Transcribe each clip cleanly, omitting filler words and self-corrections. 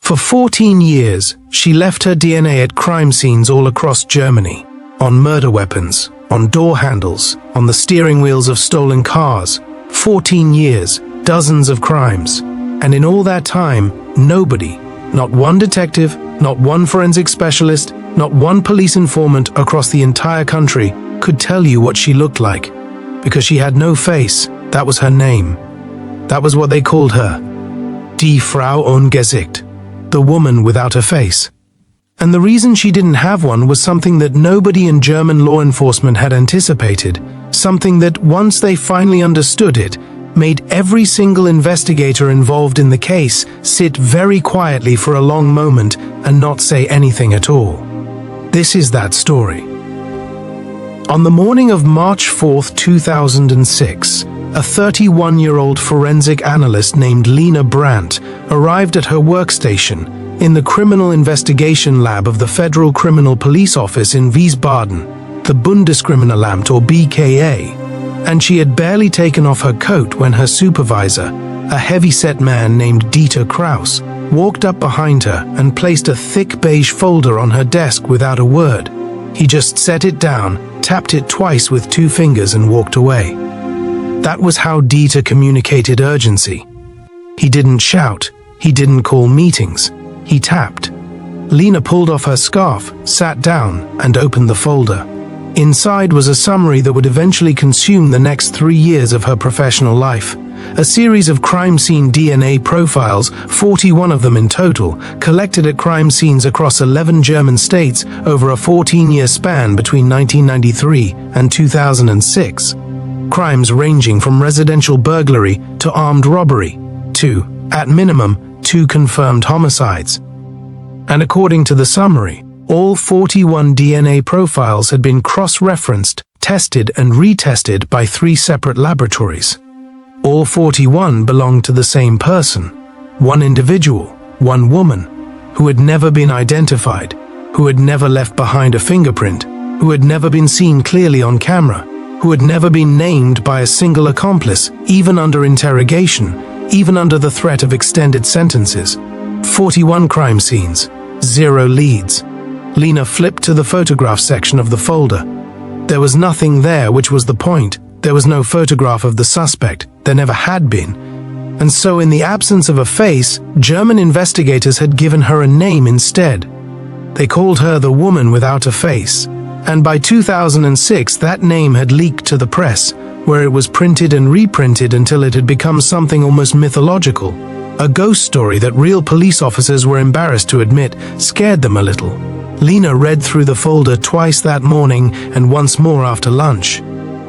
For 14 years, she left her DNA at crime scenes all across Germany, on murder weapons, on door handles, on the steering wheels of stolen cars. 14 years, dozens of crimes. And in all that time, nobody, not one detective, not one forensic specialist, not one police informant across the entire country could tell you what she looked like. Because she had no face, that was her name. That was what they called her. Die Frau ohne Gesicht, the woman without a face. And the reason she didn't have one was something that nobody in German law enforcement had anticipated, something that, once they finally understood it, made every single investigator involved in the case sit very quietly for a long moment and not say anything at all. This is that story. On the morning of March 4, 2006, a 31-year-old forensic analyst named Lena Brandt arrived at her workstation in the Criminal Investigation Lab of the Federal Criminal Police Office in Wiesbaden, the Bundeskriminalamt or BKA, and she had barely taken off her coat when her supervisor, a heavy-set man named Dieter Kraus, walked up behind her and placed a thick beige folder on her desk without a word. He just set it down, tapped it twice with 2 fingers and walked away. That was how Dieter communicated urgency. He didn't shout, he didn't call meetings, he tapped. Lena pulled off her scarf, sat down, and opened the folder. Inside was a summary that would eventually consume the next 3 years of her professional life. A series of crime scene DNA profiles, 41 of them in total, collected at crime scenes across 11 German states over a 14-year span between 1993 and 2006. Crimes ranging from residential burglary to armed robbery to, at minimum, 2 confirmed homicides. And according to the summary, all 41 DNA profiles had been cross-referenced, tested and retested by 3 separate laboratories. All 41 belonged to the same person, one individual, one woman, who had never been identified, who had never left behind a fingerprint, who had never been seen clearly on camera, who had never been named by a single accomplice, even under interrogation, even under the threat of extended sentences. 41 crime scenes, 0 leads. Lena flipped to the photograph section of the folder. There was nothing there, which was the point. There was no photograph of the suspect. There never had been. And so, in the absence of a face, German investigators had given her a name instead. They called her the woman without a face. And by 2006, that name had leaked to the press, where it was printed and reprinted until it had become something almost mythological. A ghost story that real police officers were embarrassed to admit scared them a little. Lena read through the folder twice that morning and once more after lunch.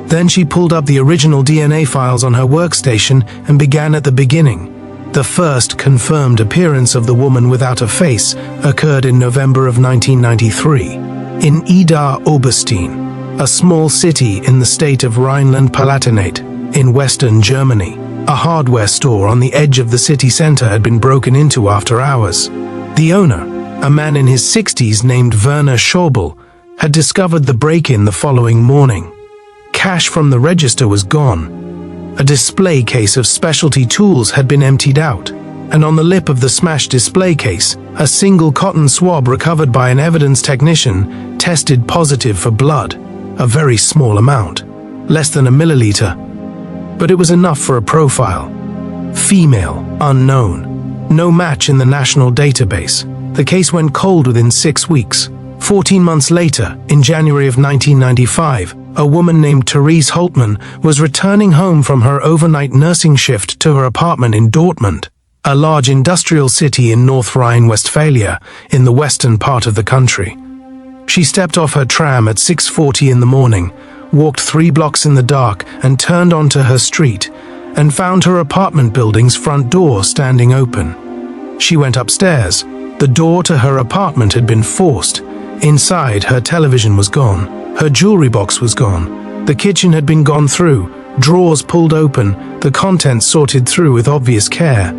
Then she pulled up the original DNA files on her workstation and began at the beginning. The first confirmed appearance of the woman without a face occurred in November of 1993 in Idar Oberstein, a small city in the state of Rhineland-Palatinate in western Germany. A hardware store on the edge of the city center had been broken into after hours. The owner, a man in his 60s named Werner Schobel, had discovered the break-in the following morning. Cash from the register was gone. A display case of specialty tools had been emptied out, and on the lip of the smashed display case, a single cotton swab recovered by an evidence technician tested positive for blood, a very small amount, less than a milliliter, but it was enough for a profile. Female, unknown, no match in the national database. The case went cold within 6 weeks. 14 months later, in January of 1995, a woman named Therese Holtmann was returning home from her overnight nursing shift to her apartment in Dortmund, a large industrial city in North Rhine-Westphalia, in the western part of the country. She stepped off her tram at 6:40 in the morning, walked 3 blocks in the dark and turned onto her street, and found her apartment building's front door standing open. She went upstairs. The door to her apartment had been forced. Inside, her television was gone. Her jewelry box was gone. The kitchen had been gone through, drawers pulled open, the contents sorted through with obvious care.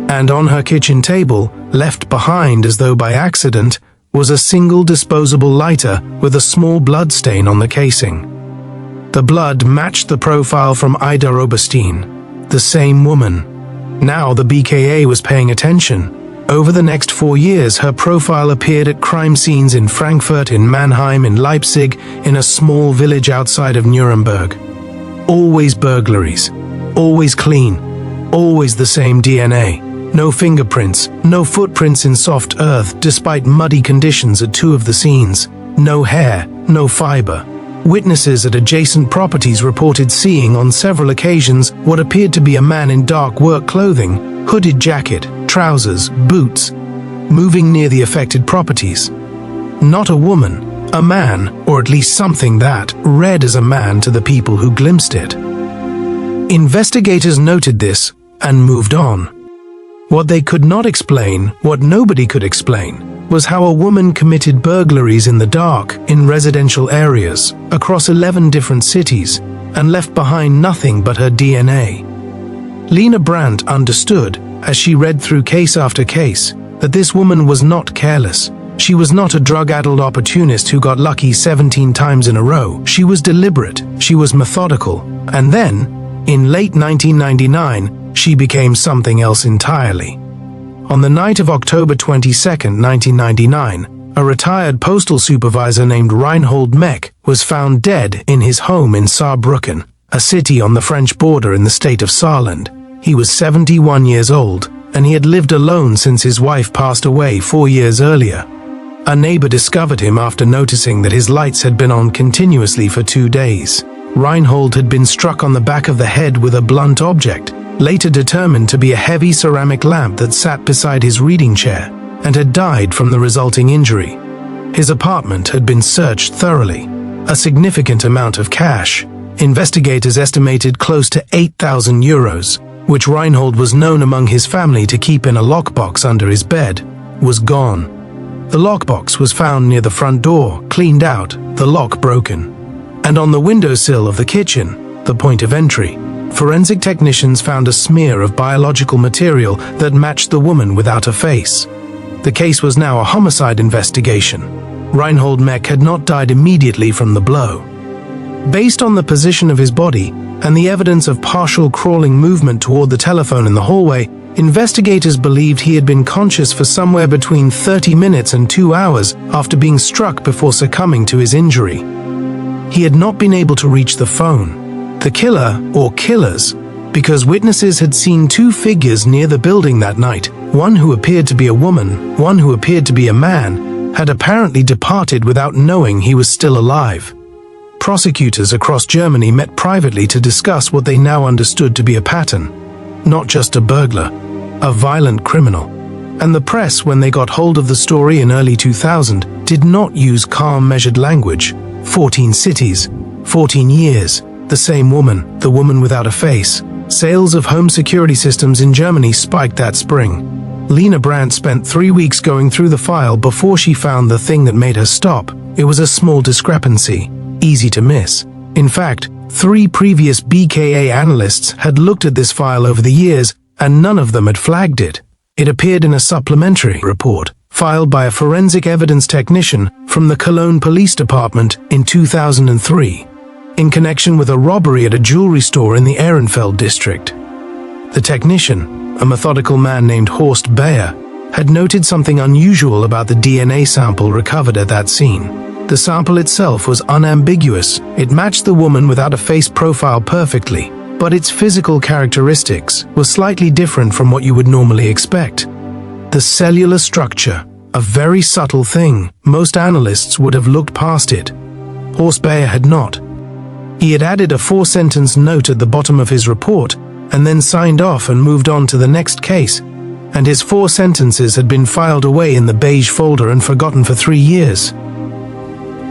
And on her kitchen table, left behind as though by accident, was a single disposable lighter with a small blood stain on the casing. The blood matched the profile from Idar Oberstein, the same woman. Now the BKA was paying attention. Over the next 4 years, her profile appeared at crime scenes in Frankfurt, in Mannheim, in Leipzig, in a small village outside of Nuremberg. Always burglaries, always clean, always the same DNA. No fingerprints, no footprints in soft earth despite muddy conditions at 2 of the scenes. No hair, no fiber. Witnesses at adjacent properties reported seeing on several occasions what appeared to be a man in dark work clothing, hooded jacket, trousers, boots, moving near the affected properties. Not a woman, a man, or at least something that read as a man to the people who glimpsed it. Investigators noted this and moved on. What they could not explain, what nobody could explain, was how a woman committed burglaries in the dark in residential areas across 11 different cities and left behind nothing but her DNA. Lena Brandt understood, as she read through case after case, that this woman was not careless. She was not a drug-addled opportunist who got lucky 17 times in a row. She was deliberate, she was methodical, and then, in late 1999, she became something else entirely. On the night of October 22, 1999, a retired postal supervisor named Reinhold Meck was found dead in his home in Saarbrücken, a city on the French border in the state of Saarland. He was 71 years old, and he had lived alone since his wife passed away 4 years earlier. A neighbor discovered him after noticing that his lights had been on continuously for 2 days. Reinhold had been struck on the back of the head with a blunt object, later determined to be a heavy ceramic lamp that sat beside his reading chair, and had died from the resulting injury. His apartment had been searched thoroughly. A significant amount of cash, investigators estimated close to 8,000 euros, which Reinhold was known among his family to keep in a lockbox under his bed, was gone. The lockbox was found near the front door, cleaned out, the lock broken. And on the windowsill of the kitchen, the point of entry, forensic technicians found a smear of biological material that matched the woman without a face. The case was now a homicide investigation. Reinhold Meck had not died immediately from the blow. Based on the position of his body and the evidence of partial crawling movement toward the telephone in the hallway, investigators believed he had been conscious for somewhere between 30 minutes and 2 hours after being struck before succumbing to his injury. He had not been able to reach the phone. The killer, or killers, because witnesses had seen 2 figures near the building that night, one who appeared to be a woman, one who appeared to be a man, had apparently departed without knowing he was still alive. Prosecutors across Germany met privately to discuss what they now understood to be a pattern. Not just a burglar, a violent criminal. And the press, when they got hold of the story in early 2000, did not use calm, measured language. 14 cities, 14 years, the same woman, the woman without a face. Sales of home security systems in Germany spiked that spring. Lena Brandt spent 3 weeks going through the file before she found the thing that made her stop. It was a small discrepancy, easy to miss. In fact, 3 previous BKA analysts had looked at this file over the years, and none of them had flagged it. It appeared in a supplementary report, filed by a forensic evidence technician from the Cologne Police Department in 2003. In connection with a robbery at a jewelry store in the Ehrenfeld district. The technician, a methodical man named Horst Bayer, had noted something unusual about the DNA sample recovered at that scene. The sample itself was unambiguous. It matched the woman without a face profile perfectly, but its physical characteristics were slightly different from what you would normally expect. The cellular structure, a very subtle thing, most analysts would have looked past it. Horst Bayer had not. He had added a 4-sentence note at the bottom of his report and then signed off and moved on to the next case, and his 4 sentences had been filed away in the beige folder and forgotten for 3 years.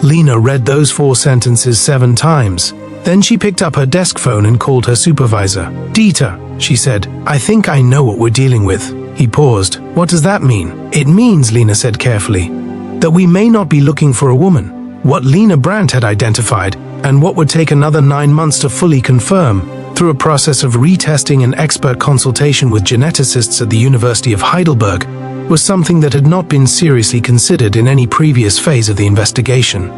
Lena read those 4 sentences 7 times. Then she picked up her desk phone and called her supervisor. "Dieter," she said, "I think I know what we're dealing with." He paused. "What does that mean?" "It means," Lena said carefully, "that we may not be looking for a woman." What Lena Brandt had identified, and what would take another 9 months to fully confirm, through a process of retesting and expert consultation with geneticists at the University of Heidelberg, was something that had not been seriously considered in any previous phase of the investigation.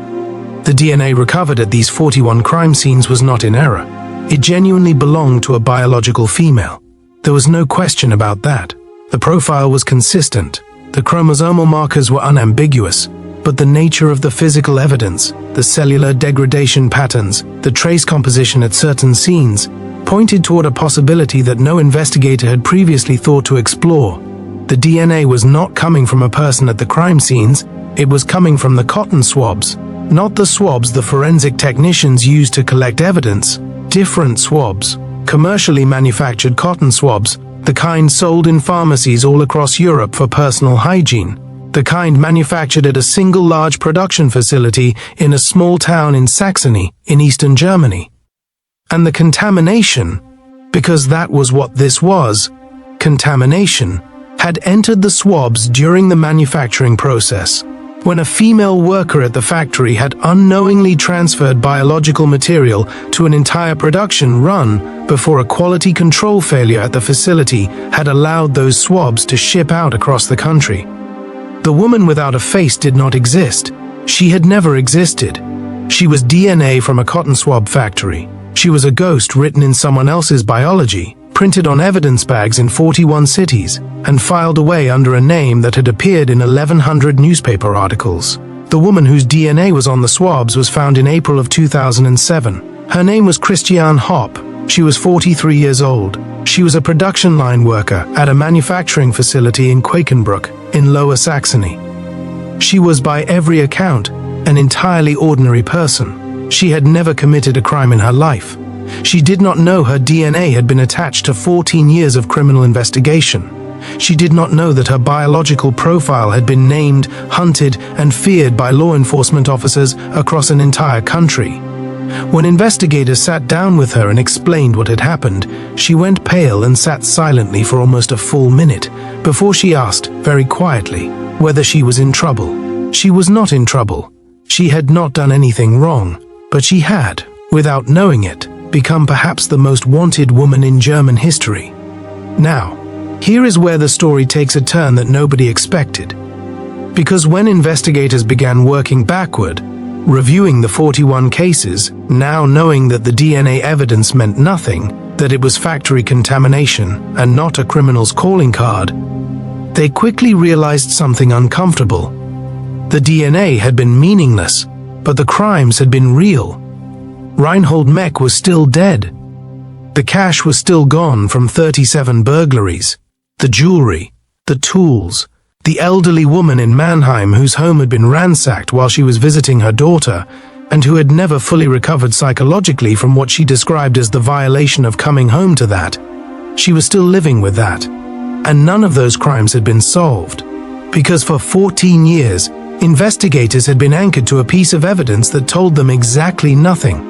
The DNA recovered at these 41 crime scenes was not in error. It genuinely belonged to a biological female. There was no question about that. The profile was consistent. The chromosomal markers were unambiguous, but the nature of the physical evidence, the cellular degradation patterns, the trace composition at certain scenes, pointed toward a possibility that no investigator had previously thought to explore. The DNA was not coming from a person at the crime scenes, it was coming from the cotton swabs, not the swabs the forensic technicians used to collect evidence, different swabs, commercially manufactured cotton swabs, the kind sold in pharmacies all across Europe for personal hygiene, the kind manufactured at a single large production facility in a small town in Saxony, in eastern Germany. And the contamination, because that was what this was, contamination, had entered the swabs during the manufacturing process, when a female worker at the factory had unknowingly transferred biological material to an entire production run before a quality control failure at the facility had allowed those swabs to ship out across the country. The woman without a face did not exist. She had never existed. She was DNA from a cotton swab factory. She was a ghost written in someone else's biology, printed on evidence bags in 41 cities, and filed away under a name that had appeared in 1,100 newspaper articles. The woman whose DNA was on the swabs was found in April of 2007. Her name was Christiane Hopp. She was 43 years old. She was a production line worker at a manufacturing facility in Quakenbrück, in Lower Saxony. She was, by every account, an entirely ordinary person. She had never committed a crime in her life. She did not know her DNA had been attached to 14 years of criminal investigation. She did not know that her biological profile had been named, hunted, and feared by law enforcement officers across an entire country. When investigators sat down with her and explained what had happened, she went pale and sat silently for almost a full minute before she asked, very quietly, whether she was in trouble. She was not in trouble. She had not done anything wrong, but she had, without knowing it, become perhaps the most wanted woman in German history. Now, here is where the story takes a turn that nobody expected. Because when investigators began working backward, reviewing the 41 cases, now knowing that the DNA evidence meant nothing, that it was factory contamination and not a criminal's calling card, they quickly realized something uncomfortable. The DNA had been meaningless, but the crimes had been real. Reinhold Meck was still dead. The cash was still gone from 37 burglaries. The jewelry, the tools, the elderly woman in Mannheim whose home had been ransacked while she was visiting her daughter, and who had never fully recovered psychologically from what she described as the violation of coming home to that. She was still living with that. And none of those crimes had been solved. Because for 14 years, investigators had been anchored to a piece of evidence that told them exactly nothing.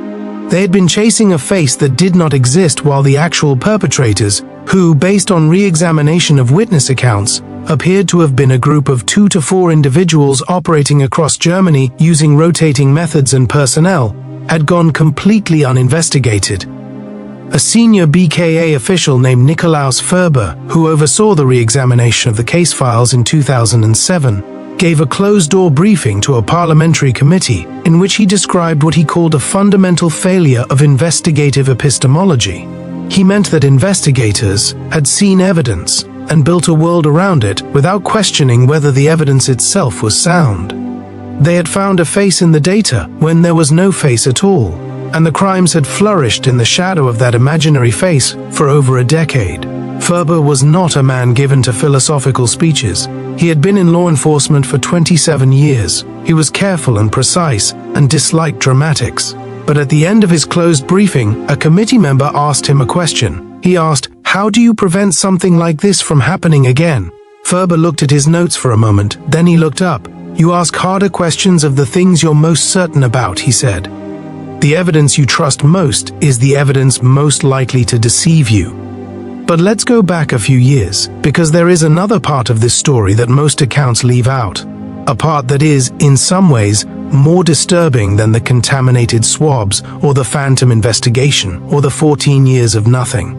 They had been chasing a face that did not exist while the actual perpetrators, who, based on re-examination of witness accounts, appeared to have been a group of 2 to 4 individuals operating across Germany using rotating methods and personnel, had gone completely uninvestigated. A senior BKA official named Nikolaus Ferber, who oversaw the re-examination of the case files in 2007, gave a closed-door briefing to a parliamentary committee in which he described what he called a fundamental failure of investigative epistemology. He meant that investigators had seen evidence and built a world around it without questioning whether the evidence itself was sound. They had found a face in the data when there was no face at all, and the crimes had flourished in the shadow of that imaginary face for over a decade. Ferber was not a man given to philosophical speeches. He had been in law enforcement for 27 years. He was careful and precise and disliked dramatics. But at the end of his closed briefing, a committee member asked him a question. He asked, "How do you prevent something like this from happening again?" Ferber looked at his notes for a moment, then he looked up. "You ask harder questions of the things you're most certain about," he said. "The evidence you trust most is the evidence most likely to deceive you." But let's go back a few years, because there is another part of this story that most accounts leave out. A part that is, in some ways, more disturbing than the contaminated swabs or the phantom investigation or the 14 years of nothing.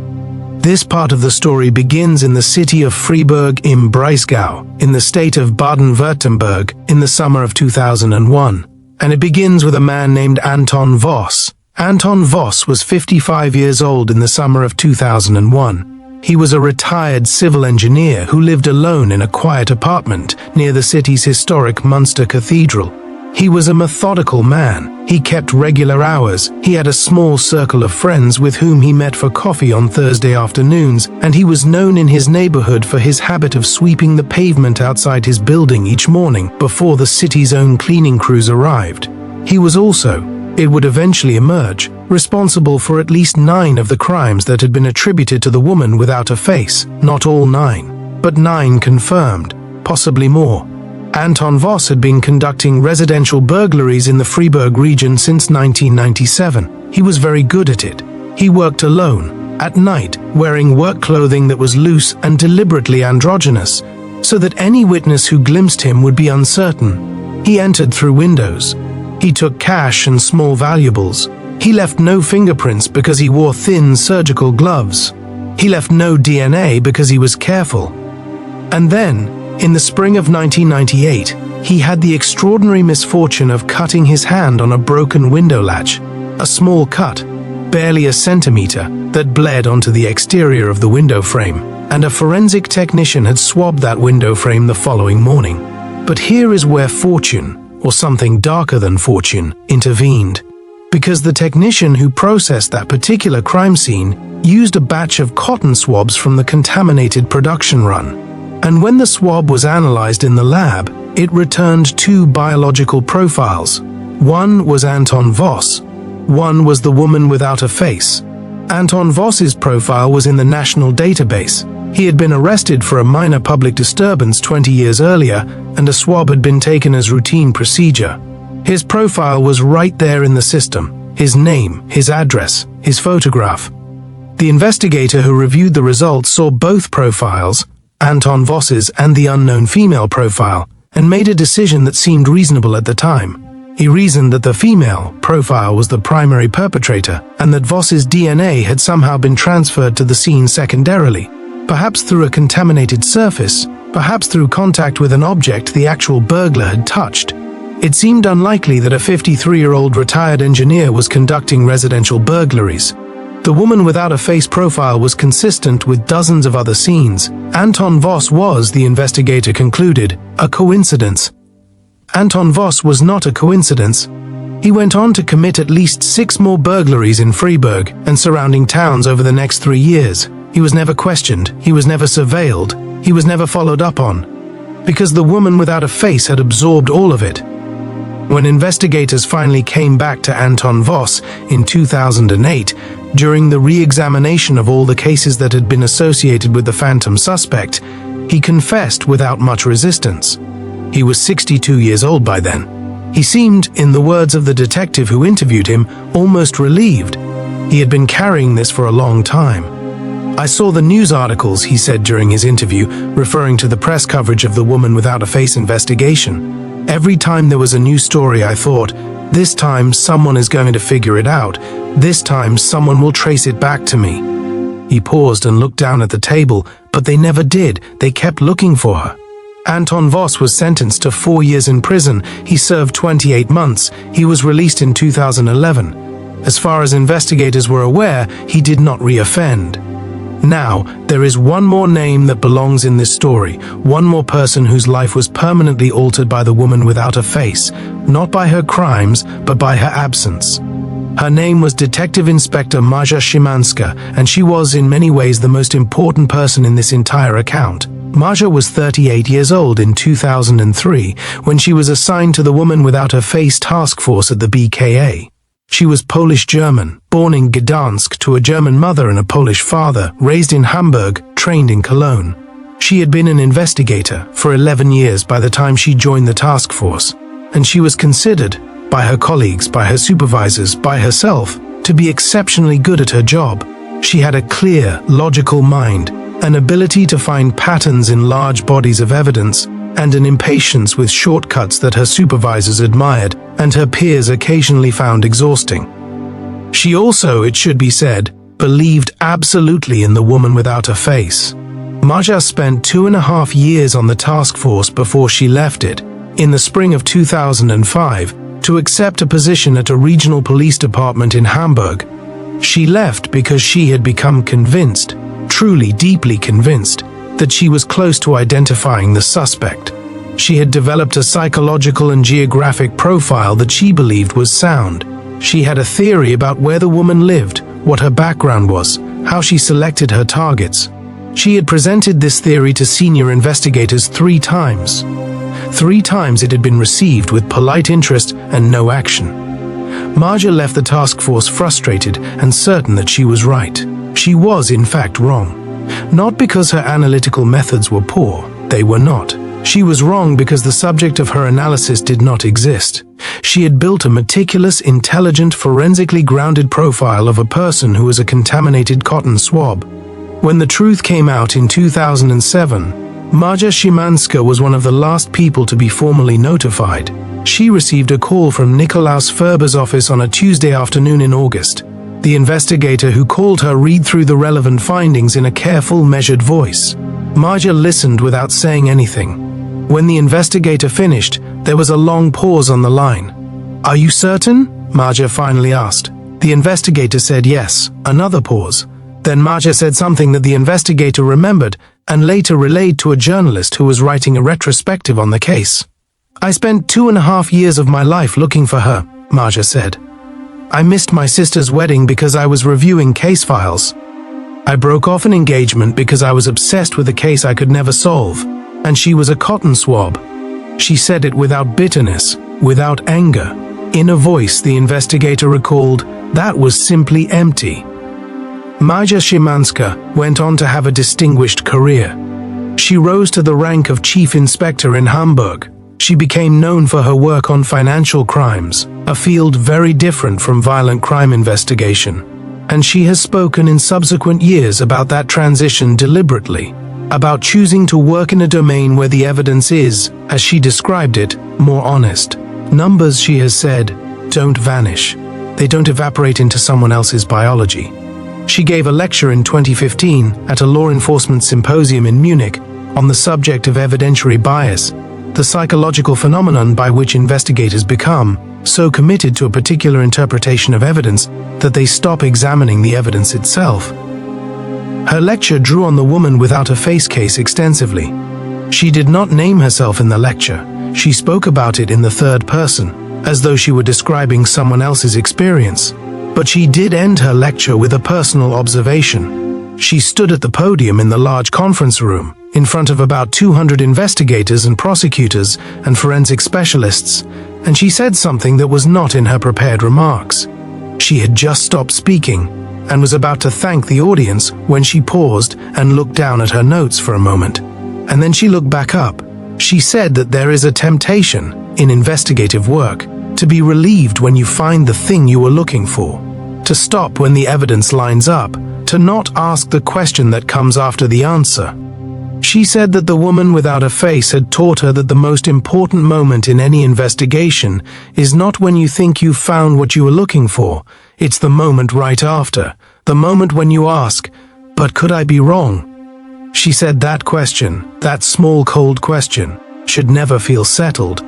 This part of the story begins in the city of Freiburg im Breisgau, in the state of Baden-Württemberg, in the summer of 2001. And it begins with a man named Anton Voss. Anton Voss was 55 years old in the summer of 2001. He was a retired civil engineer who lived alone in a quiet apartment near the city's historic Munster Cathedral. He was a methodical man. He kept regular hours. He had a small circle of friends with whom he met for coffee on Thursday afternoons, and he was known in his neighborhood for his habit of sweeping the pavement outside his building each morning before the city's own cleaning crews arrived. He was also, it would eventually emerge, responsible for at least 9 of the crimes that had been attributed to the woman without a face. Not all 9, but 9 confirmed, possibly more. Anton Voss had been conducting residential burglaries in the Freiburg region since 1997. He was very good at it. He worked alone, at night, wearing work clothing that was loose and deliberately androgynous, so that any witness who glimpsed him would be uncertain. He entered through windows. He took cash and small valuables. He left no fingerprints because he wore thin surgical gloves. He left no DNA because he was careful. And then, in the spring of 1998, he had the extraordinary misfortune of cutting his hand on a broken window latch, a small cut, barely a centimeter, that bled onto the exterior of the window frame, and a forensic technician had swabbed that window frame the following morning. But here is where fortune, or something darker than fortune, intervened, because the technician who processed that particular crime scene used a batch of cotton swabs from the contaminated production run. And when the swab was analyzed in the lab, it returned 2 biological profiles. One was Anton Voss. One was the woman without a face. Anton Voss's profile was in the national database. He had been arrested for a minor public disturbance 20 years earlier, and a swab had been taken as routine procedure. His profile was right there in the system. His name, his address, his photograph. The investigator who reviewed the results saw both profiles, Anton Voss's and the unknown female profile, and made a decision that seemed reasonable at the time. He reasoned that the female profile was the primary perpetrator, and that Voss's DNA had somehow been transferred to the scene secondarily, perhaps through a contaminated surface, perhaps through contact with an object the actual burglar had touched. It seemed unlikely that a 53-year-old retired engineer was conducting residential burglaries. The woman without a face profile was consistent with dozens of other scenes. Anton Voss was, the investigator concluded, a coincidence. Anton Voss was not a coincidence. He went on to commit at least 6 more burglaries in Freiburg and surrounding towns over the next 3 years. He was never questioned, he was never surveilled, he was never followed up on, because the woman without a face had absorbed all of it. When investigators finally came back to Anton Voss in 2008, during the re-examination of all the cases that had been associated with the phantom suspect, he confessed without much resistance. He was 62 years old by then. He seemed, in the words of the detective who interviewed him, almost relieved. He had been carrying this for a long time. "I saw the news articles," he said during his interview, referring to the press coverage of the woman without a face investigation. "Every time there was a new story, I thought, this time someone is going to figure it out. This time someone will trace it back to me." He paused and looked down at the table, but they never did. They kept looking for her. Anton Voss was sentenced to 4 years in prison. He served 28 months. He was released in 2011. As far as investigators were aware, he did not re-offend. Now, there is one more name that belongs in this story, one more person whose life was permanently altered by the woman without a face, not by her crimes, but by her absence. Her name was Detective Inspector Maja Szymanska, and she was in many ways the most important person in this entire account. Maja was 38 years old in 2003 when she was assigned to the Woman Without a Face task force at the BKA. She was Polish-German, born in Gdansk to a German mother and a Polish father, raised in Hamburg, trained in Cologne. She had been an investigator for 11 years by the time she joined the task force, and she was considered, by her colleagues, by her supervisors, by herself, to be exceptionally good at her job. She had a clear, logical mind, an ability to find patterns in large bodies of evidence, and an impatience with shortcuts that her supervisors admired and her peers occasionally found exhausting. She also, it should be said, believed absolutely in the woman without a face. Maja spent 2.5 years on the task force before she left it, in the spring of 2005, to accept a position at a regional police department in Hamburg. She left because she had become convinced, truly, deeply convinced that she was close to identifying the suspect. She had developed a psychological and geographic profile that she believed was sound. She had a theory about where the woman lived, what her background was, how she selected her targets. She had presented this theory to senior investigators 3 times. 3 times it had been received with polite interest and no action. Marja left the task force frustrated and certain that she was right. She was, in fact, wrong. Not because her analytical methods were poor, they were not. She was wrong because the subject of her analysis did not exist. She had built a meticulous, intelligent, forensically grounded profile of a person who was a contaminated cotton swab. When the truth came out in 2007, Marja Szymanska was one of the last people to be formally notified. She received a call from Nikolaus Ferber's office on a Tuesday afternoon in August. The investigator who called her read through the relevant findings in a careful, measured voice. Marja listened without saying anything. When the investigator finished, there was a long pause on the line. "Are you certain?" Marja finally asked. The investigator said yes. Another pause. Then Marja said something that the investigator remembered and later relayed to a journalist who was writing a retrospective on the case. "I spent 2.5 years of my life looking for her," Marja said. "I missed my sister's wedding because I was reviewing case files. I broke off an engagement because I was obsessed with a case I could never solve, and she was a cotton swab." She said it without bitterness, without anger. In a voice, the investigator recalled, that was simply empty. Marja Szymanska went on to have a distinguished career. She rose to the rank of chief inspector in Hamburg. She became known for her work on financial crimes, a field very different from violent crime investigation. And she has spoken in subsequent years about that transition deliberately, about choosing to work in a domain where the evidence is, as she described it, more honest. Numbers, she has said, don't vanish. They don't evaporate into someone else's biology. She gave a lecture in 2015 at a law enforcement symposium in Munich on the subject of evidentiary bias, the psychological phenomenon by which investigators become so committed to a particular interpretation of evidence that they stop examining the evidence itself. Her lecture drew on the woman without a face case extensively. She did not name herself in the lecture. She spoke about it in the third person, as though she were describing someone else's experience. But she did end her lecture with a personal observation. She stood at the podium in the large conference room, in front of about 200 investigators and prosecutors and forensic specialists, and she said something that was not in her prepared remarks. She had just stopped speaking and was about to thank the audience when she paused and looked down at her notes for a moment. And then she looked back up. She said that there is a temptation, in investigative work, to be relieved when you find the thing you were looking for, to stop when the evidence lines up, to not ask the question that comes after the answer. She said that the woman without a face had taught her that the most important moment in any investigation is not when you think you've found what you were looking for, it's the moment right after, the moment when you ask, but could I be wrong? She said that question, that small cold question, should never feel settled.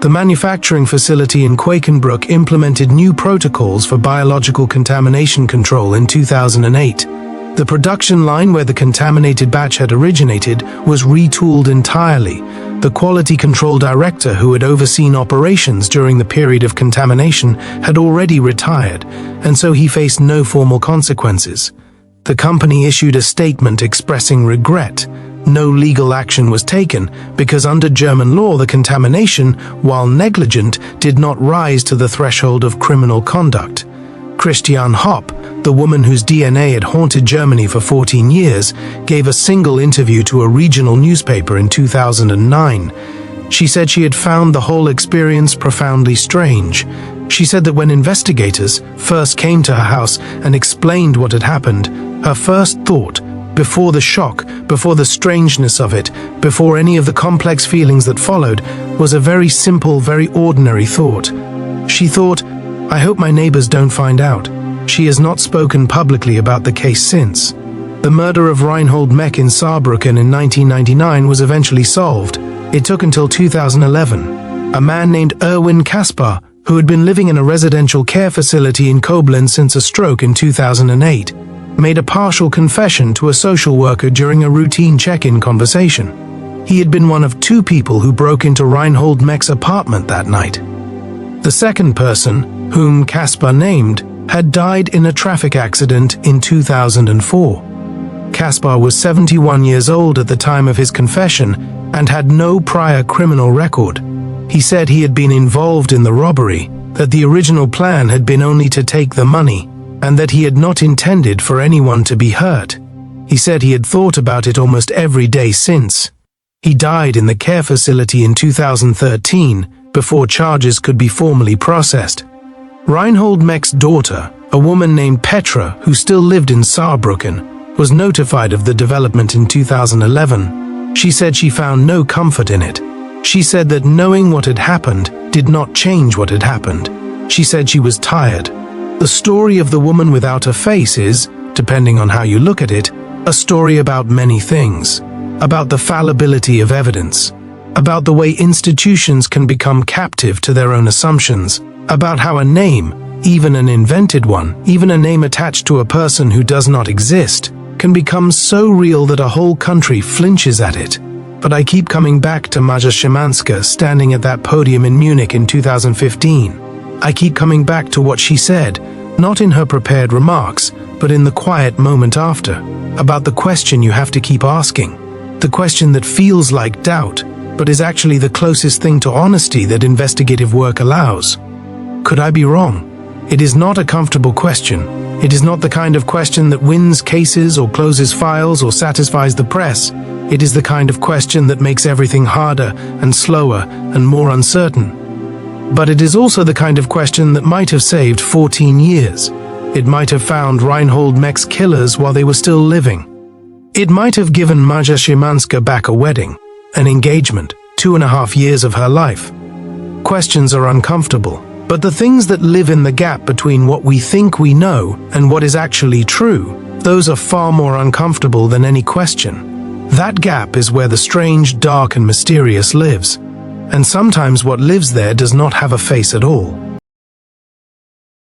The manufacturing facility in Quakenbrück implemented new protocols for biological contamination control in 2008. The production line where the contaminated batch had originated was retooled entirely. The quality control director who had overseen operations during the period of contamination had already retired, and so he faced no formal consequences. The company issued a statement expressing regret. No legal action was taken because under German law the contamination, while negligent, did not rise to the threshold of criminal conduct. Christiane Hopp, the woman whose DNA had haunted Germany for 14 years, gave a single interview to a regional newspaper in 2009. She said she had found the whole experience profoundly strange. She said that when investigators first came to her house and explained what had happened, her first thought, before the shock, before the strangeness of it, before any of the complex feelings that followed, was a very simple, very ordinary thought. She thought, I hope my neighbors don't find out. She has not spoken publicly about the case since. The murder of Reinhold Meck in Saarbrücken in 1999 was eventually solved. It took until 2011. A man named Erwin Kaspar, who had been living in a residential care facility in Koblenz since a stroke in 2008, made a partial confession to a social worker during a routine check-in conversation. He had been one of 2 people who broke into Reinhold Mech's apartment that night. The second person, whom Caspar named, had died in a traffic accident in 2004. Caspar was 71 years old at the time of his confession and had no prior criminal record. He said he had been involved in the robbery, that the original plan had been only to take the money, and that he had not intended for anyone to be hurt. He said he had thought about it almost every day since. He died in the care facility in 2013, before charges could be formally processed. Reinhold Mech's daughter, a woman named Petra who still lived in Saarbrücken, was notified of the development in 2011. She said she found no comfort in it. She said that knowing what had happened did not change what had happened. She said she was tired. The story of the woman without a face is, depending on how you look at it, a story about many things. About the fallibility of evidence. About the way institutions can become captive to their own assumptions. About how a name, even an invented one, even a name attached to a person who does not exist, can become so real that a whole country flinches at it. But I keep coming back to Maja Szymanska standing at that podium in Munich in 2015. I keep coming back to what she said, not in her prepared remarks, but in the quiet moment after, about the question you have to keep asking. The question that feels like doubt, but is actually the closest thing to honesty that investigative work allows. Could I be wrong? It is not a comfortable question. It is not the kind of question that wins cases or closes files or satisfies the press. It is the kind of question that makes everything harder and slower and more uncertain. But it is also the kind of question that might have saved 14 years. It might have found Reinhold Mech's killers while they were still living. It might have given Maja Szymanska back a wedding, an engagement, 2.5 years of her life. Questions are uncomfortable, but the things that live in the gap between what we think we know and what is actually true, those are far more uncomfortable than any question. That gap is where the strange, dark, and mysterious lives. And sometimes what lives there does not have a face at all.